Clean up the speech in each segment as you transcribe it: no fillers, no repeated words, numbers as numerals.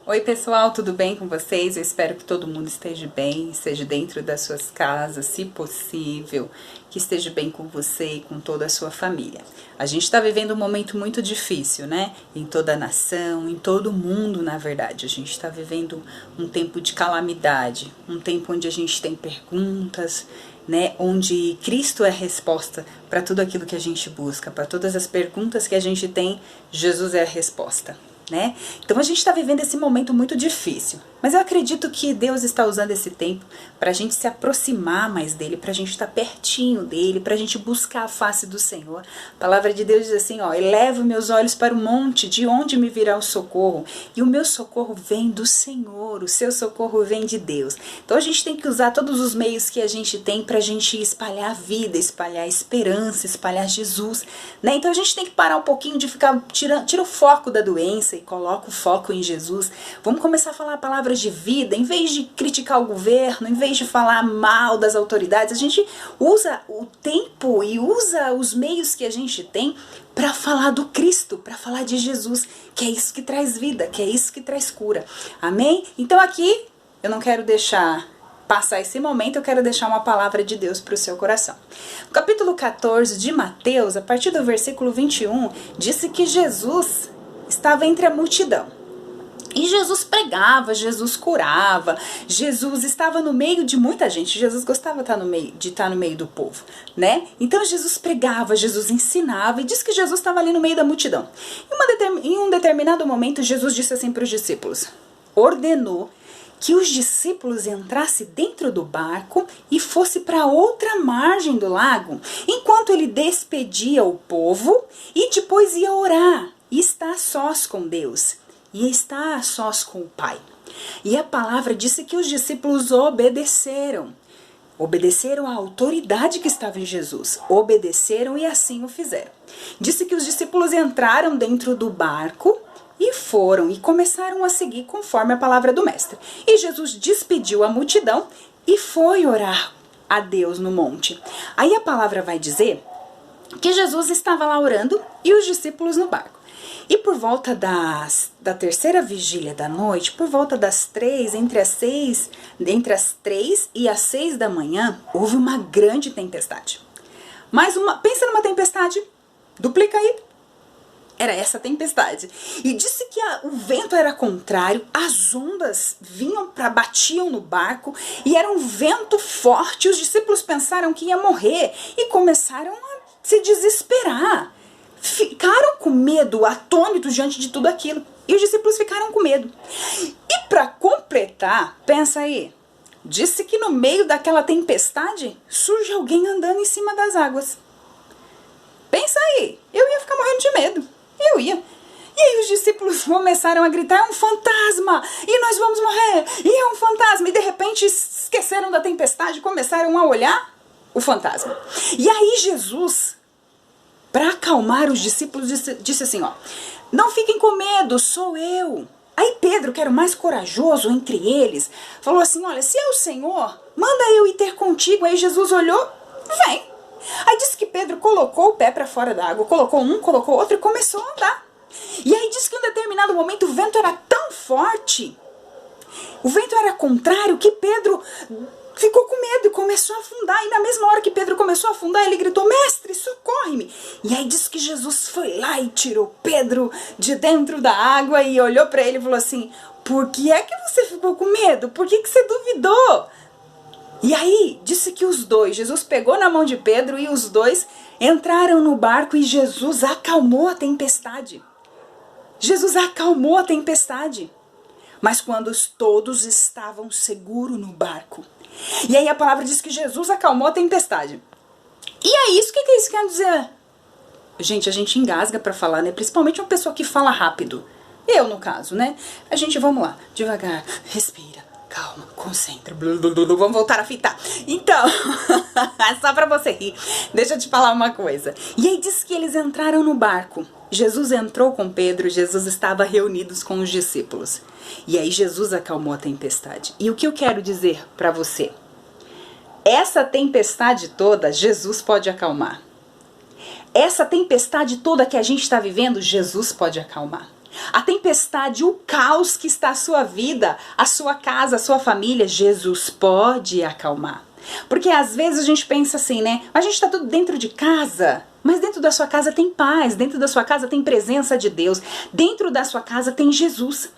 Oi pessoal, tudo bem com vocês? Eu espero que todo mundo esteja bem, esteja dentro das suas casas, se possível, que esteja bem com você e com toda a sua família. A gente está vivendo um momento muito difícil, né? Em toda a nação, em todo o mundo, na verdade. A gente está vivendo um tempo de calamidade, um tempo onde a gente tem perguntas, né? Onde Cristo é a resposta para tudo aquilo que a gente busca, para todas as perguntas que a gente tem, Jesus é a resposta. Né? Então a gente está vivendo esse momento muito difícil, mas eu acredito que Deus está usando esse tempo para a gente se aproximar mais dele, para a gente estar pertinho dele, para a gente buscar a face do Senhor. A palavra de Deus diz assim, ó, elevo meus olhos para o monte, de onde me virá o socorro? E o meu socorro vem do Senhor, o seu socorro vem de Deus. Então a gente tem que usar todos os meios que a gente tem para a gente espalhar a vida, espalhar a esperança, espalhar Jesus, né? Então a gente tem que parar um pouquinho de ficar tira o foco da doença e coloca o foco em Jesus. Vamos começar a falar palavras de vida, em vez de criticar o governo, em vez de falar mal das autoridades, a gente usa o tempo e usa os meios que a gente tem para falar do Cristo, para falar de Jesus, que é isso que traz vida, que é isso que traz cura. Amém? Então aqui eu não quero deixar passar esse momento, eu quero deixar uma palavra de Deus para o seu coração. No capítulo 14 de Mateus, a partir do versículo 21, disse que Jesus estava entre a multidão. E Jesus pregava, Jesus curava, Jesus estava no meio de muita gente, Jesus gostava de estar no meio do povo, né? Então Jesus pregava, Jesus ensinava e diz que Jesus estava ali no meio da multidão. Em um determinado momento, Jesus disse assim para os discípulos, ordenou que os discípulos entrassem dentro do barco e fosse para outra margem do lago, enquanto ele despedia o povo e depois ia orar e estar a sós com Deus, e estar a sós com o Pai. E a palavra disse que os discípulos obedeceram à autoridade que estava em Jesus, obedeceram e assim o fizeram. Disse que os discípulos entraram dentro do barco e foram e começaram a seguir conforme a palavra do mestre. E Jesus despediu a multidão e foi orar a Deus no monte. Aí a palavra vai dizer que Jesus estava lá orando e os discípulos no barco. E por volta da terceira vigília da noite, por volta das 3, entre as 3 e as 6 da manhã, houve uma grande tempestade. Pensa numa tempestade, duplica aí. Era essa tempestade. E disse que o vento era contrário, as ondas batiam no barco e era um vento forte. Os discípulos pensaram que ia morrer e começaram a se desesperar. Ficaram com medo, atônitos diante de tudo aquilo. E os discípulos ficaram com medo. E para completar, pensa aí, disse que no meio daquela tempestade surge alguém andando em cima das águas. Pensa aí, eu ia ficar morrendo de medo. Eu ia. E aí os discípulos começaram a gritar, é um fantasma, e nós vamos morrer, e é um fantasma. E de repente esqueceram da tempestade, começaram a olhar o fantasma. E aí Jesus, para acalmar os discípulos, disse assim, ó, não fiquem com medo, sou eu. Aí Pedro, que era o mais corajoso entre eles, falou assim, olha, se é o Senhor, manda eu ir ter contigo. Aí Jesus olhou, vem. Aí disse que Pedro colocou o pé para fora da água, colocou um, colocou outro e começou a andar. E aí disse que em um determinado momento o vento era tão forte, o vento era contrário, que Pedro ficou com medo e começou a afundar. E na mesma hora que Pedro começou a afundar, ele gritou, mestre, socorre-me. E aí disse que Jesus foi lá e tirou Pedro de dentro da água e olhou para ele e falou assim, por que é que você ficou com medo? Por que você duvidou? E aí, disse que os dois, Jesus pegou na mão de Pedro e os dois entraram no barco e Jesus acalmou a tempestade. Jesus acalmou a tempestade. Mas quando todos estavam seguros no barco. E aí a palavra diz que Jesus acalmou a tempestade. E é isso, o que isso quer dizer? Gente, a gente engasga pra falar, né? Principalmente uma pessoa que fala rápido. Eu, no caso, né? Vamos lá, devagar, respira. Calma, concentra, vamos voltar a fitar. Então, só pra você rir, deixa eu te falar uma coisa. E aí diz que eles entraram no barco. Jesus entrou com Pedro, Jesus estava reunidos com os discípulos. E aí Jesus acalmou a tempestade. E o que eu quero dizer pra você? Essa tempestade toda, Jesus pode acalmar. Essa tempestade toda que a gente está vivendo, Jesus pode acalmar. A tempestade, o caos que está a sua vida, a sua casa, a sua família, Jesus pode acalmar. Porque às vezes a gente pensa assim, né? A gente está tudo dentro de casa, mas dentro da sua casa tem paz, dentro da sua casa tem presença de Deus, dentro da sua casa tem Jesus.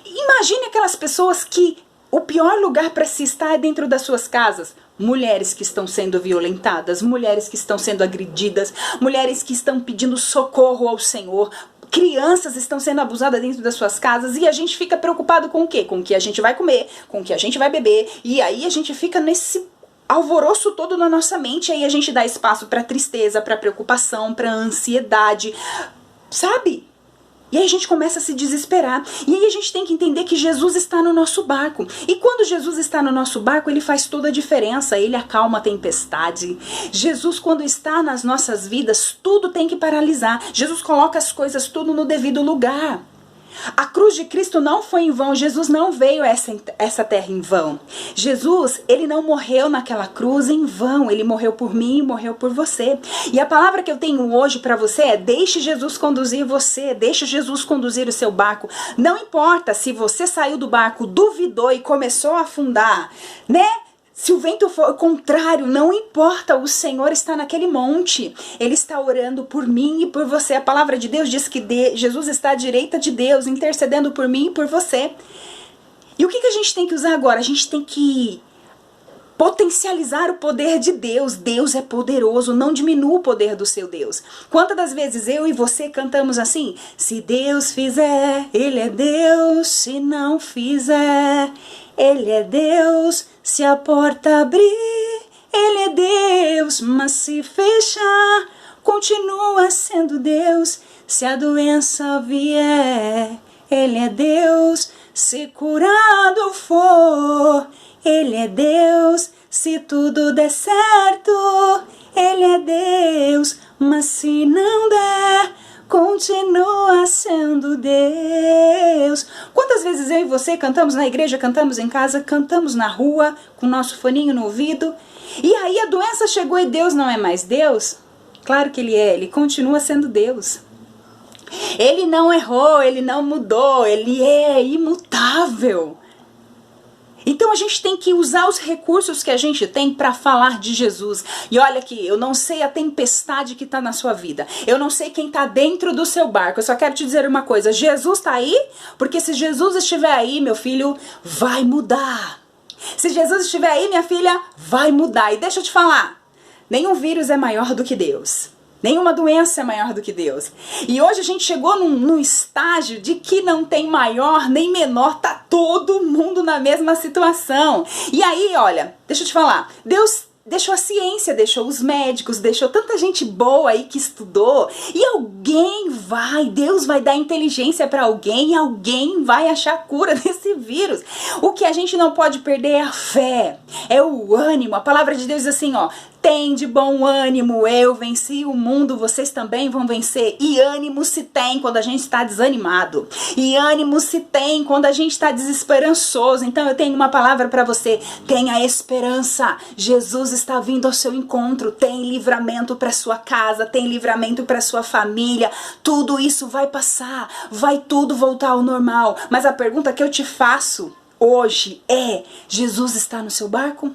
Imagine aquelas pessoas que o pior lugar para se estar é dentro das suas casas. Mulheres que estão sendo violentadas, mulheres que estão sendo agredidas, mulheres que estão pedindo socorro ao Senhor, crianças estão sendo abusadas dentro das suas casas e a gente fica preocupado com o quê? Com o que a gente vai comer, com o que a gente vai beber, e aí a gente fica nesse alvoroço todo na nossa mente, aí a gente dá espaço para tristeza, para preocupação, para ansiedade, sabe? E aí a gente começa a se desesperar. E aí a gente tem que entender que Jesus está no nosso barco. E quando Jesus está no nosso barco, ele faz toda a diferença. Ele acalma a tempestade. Jesus, quando está nas nossas vidas, tudo tem que paralisar. Jesus coloca as coisas tudo no devido lugar. A cruz de Cristo não foi em vão. Jesus não veio a essa terra em vão. Jesus, ele não morreu naquela cruz em vão. Ele morreu por mim e morreu por você. E a palavra que eu tenho hoje para você é: deixe Jesus conduzir você. Deixe Jesus conduzir o seu barco. Não importa se você saiu do barco, duvidou e começou a afundar, né? Se o vento for contrário, não importa, o Senhor está naquele monte. Ele está orando por mim e por você. A palavra de Deus diz que Jesus está à direita de Deus, intercedendo por mim e por você. E o que a gente tem que usar agora? A gente tem que potencializar o poder de Deus. Deus é poderoso, não diminua o poder do seu Deus. Quantas das vezes eu e você cantamos assim? Se Deus fizer, Ele é Deus. Se não fizer, Ele é Deus. Se a porta abrir, Ele é Deus. Mas se fechar, continua sendo Deus. Se a doença vier, Ele é Deus. Se curado for, Ele é Deus. Se tudo der certo, Ele é Deus. Mas se não der, continua sendo Deus. Quantas vezes eu e você cantamos na igreja, cantamos em casa, cantamos na rua, com o nosso foninho no ouvido, e aí a doença chegou e Deus não é mais Deus? Claro que Ele é, Ele continua sendo Deus. Ele não errou, Ele não mudou, Ele é imutável. Então a gente tem que usar os recursos que a gente tem para falar de Jesus. E olha aqui, eu não sei a tempestade que está na sua vida. Eu não sei quem está dentro do seu barco. Eu só quero te dizer uma coisa. Jesus está aí? Porque se Jesus estiver aí, meu filho, vai mudar. Se Jesus estiver aí, minha filha, vai mudar. E deixa eu te falar, nenhum vírus é maior do que Deus. Nenhuma doença é maior do que Deus. E hoje a gente chegou num estágio de que não tem maior nem menor, tá todo mundo na mesma situação. E aí, olha, deixa eu te falar, Deus deixou a ciência, deixou os médicos, deixou tanta gente boa aí que estudou, e Deus vai dar inteligência para alguém, e alguém vai achar cura desse vírus. O que a gente não pode perder é a fé, é o ânimo. A palavra de Deus diz assim, ó: tem de bom ânimo, eu venci o mundo, vocês também vão vencer. E ânimo se tem quando a gente está desanimado. E ânimo se tem quando a gente está desesperançoso. Então eu tenho uma palavra para você: tenha esperança. Jesus está vindo ao seu encontro. Tem livramento para sua casa, tem livramento para sua família. Tudo isso vai passar, vai tudo voltar ao normal. Mas a pergunta que eu te faço hoje é: Jesus está no seu barco?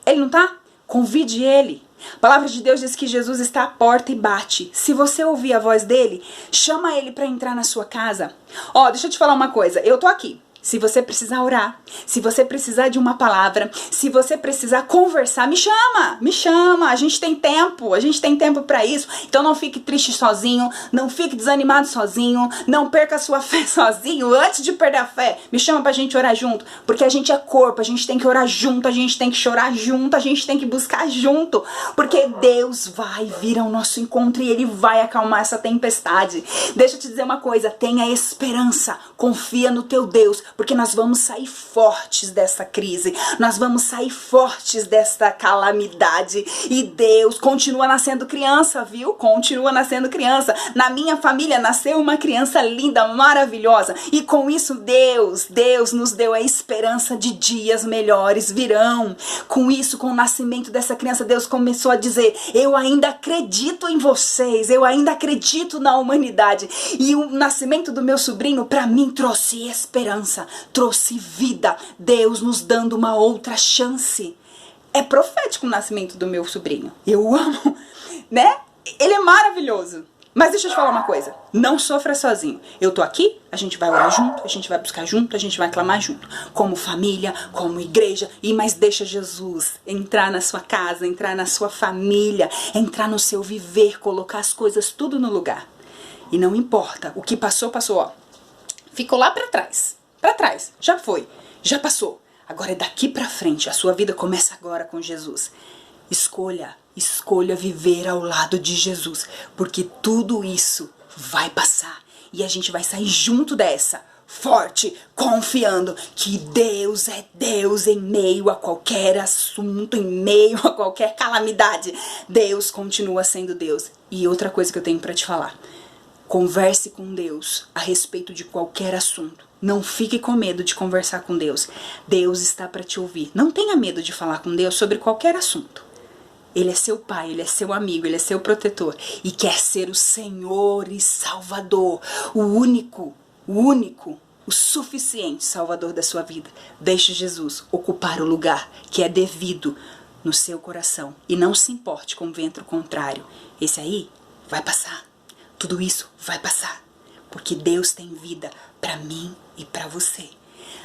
Ele não está? Convide Ele. A palavra de Deus diz que Jesus está à porta e bate. Se você ouvir a voz dele, chama Ele para entrar na sua casa. Ó, deixa eu te falar uma coisa. Eu tô aqui. Se você precisar orar, se você precisar de uma palavra, se você precisar conversar, me chama, a gente tem tempo para isso. Então não fique triste sozinho, não fique desanimado sozinho, não perca a sua fé sozinho. Antes de perder a fé, me chama pra gente orar junto, porque a gente é corpo, a gente tem que orar junto, a gente tem que chorar junto, a gente tem que buscar junto, porque Deus vai vir ao nosso encontro e Ele vai acalmar essa tempestade. Deixa eu te dizer uma coisa, tenha esperança, confia no teu Deus, porque nós vamos sair fortes dessa crise, nós vamos sair fortes dessa calamidade. E Deus continua nascendo criança, viu? Continua nascendo criança. Na minha família nasceu uma criança linda, maravilhosa, e com isso Deus nos deu a esperança de dias melhores virão. Com isso, com o nascimento dessa criança, Deus começou a dizer: eu ainda acredito em vocês, eu ainda acredito na humanidade. E o nascimento do meu sobrinho, para mim, trouxe esperança, trouxe vida. Deus nos dando uma outra chance. É profético o nascimento do meu sobrinho. Eu amo, né? Ele é maravilhoso. Mas deixa eu te falar uma coisa, não sofra sozinho. Eu tô aqui, a gente vai orar junto, a gente vai buscar junto, a gente vai clamar junto. Como família, como igreja, mas deixa Jesus entrar na sua casa, entrar na sua família, entrar no seu viver, colocar as coisas tudo no lugar. E não importa, o que passou, passou, ó. Ficou lá pra trás, já foi, já passou. Agora é daqui pra frente, a sua vida começa agora com Jesus. Escolha viver ao lado de Jesus, porque tudo isso vai passar e a gente vai sair junto dessa, forte, confiando que Deus é Deus em meio a qualquer assunto, em meio a qualquer calamidade. Deus continua sendo Deus. E outra coisa que eu tenho para te falar, converse com Deus a respeito de qualquer assunto. Não fique com medo de conversar com Deus. Deus está para te ouvir. Não tenha medo de falar com Deus sobre qualquer assunto. Ele é seu pai, ele é seu amigo, ele é seu protetor e quer ser o Senhor e Salvador, o único, o suficiente Salvador da sua vida. Deixe Jesus ocupar o lugar que é devido no seu coração e não se importe com o vento contrário. Esse aí vai passar, tudo isso vai passar, porque Deus tem vida para mim e para você.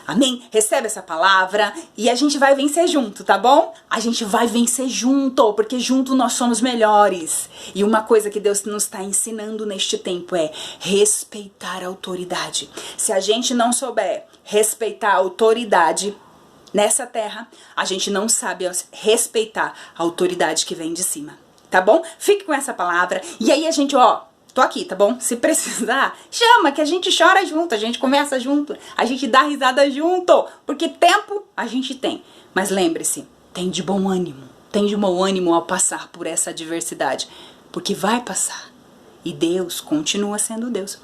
Amém? Recebe essa palavra e a gente vai vencer junto, tá bom? A gente vai vencer junto, porque junto nós somos melhores. E uma coisa que Deus nos está ensinando neste tempo é respeitar a autoridade. Se a gente não souber respeitar a autoridade nessa terra, a gente não sabe respeitar a autoridade que vem de cima, tá bom? Fique com essa palavra e aí a gente, tô aqui, tá bom? Se precisar, chama que a gente chora junto, a gente conversa junto, a gente dá risada junto, porque tempo a gente tem. Mas lembre-se, tem de bom ânimo ao passar por essa adversidade, porque vai passar. E Deus continua sendo Deus.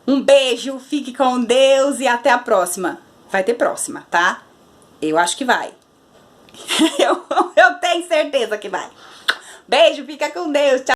Um beijo, fique com Deus e até a próxima. Vai ter próxima, tá? Eu acho que vai. eu tenho certeza que vai. Beijo, fica com Deus. Tchau.